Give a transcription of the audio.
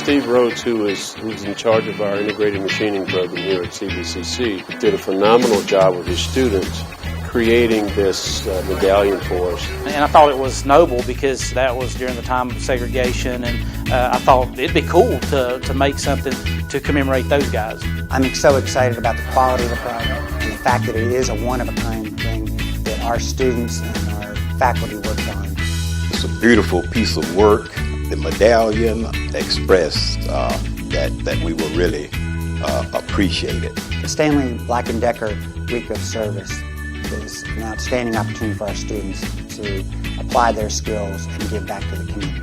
Steve Rhodes, who's in charge of our integrated machining program here at CVCC, did a phenomenal job with his students creating this medallion for us. And I thought it was noble because that was during the time of segregation, and I thought it'd be cool to make something to commemorate those guys. I'm so excited about the quality of the product and the fact that it is a one-of-a-kind thing that our students and our faculty worked on. It's a beautiful piece of work. The medallion expressed that we will really appreciate it. The Stanley Black & Decker Week of Service is an outstanding opportunity for our students to apply their skills and give back to the community.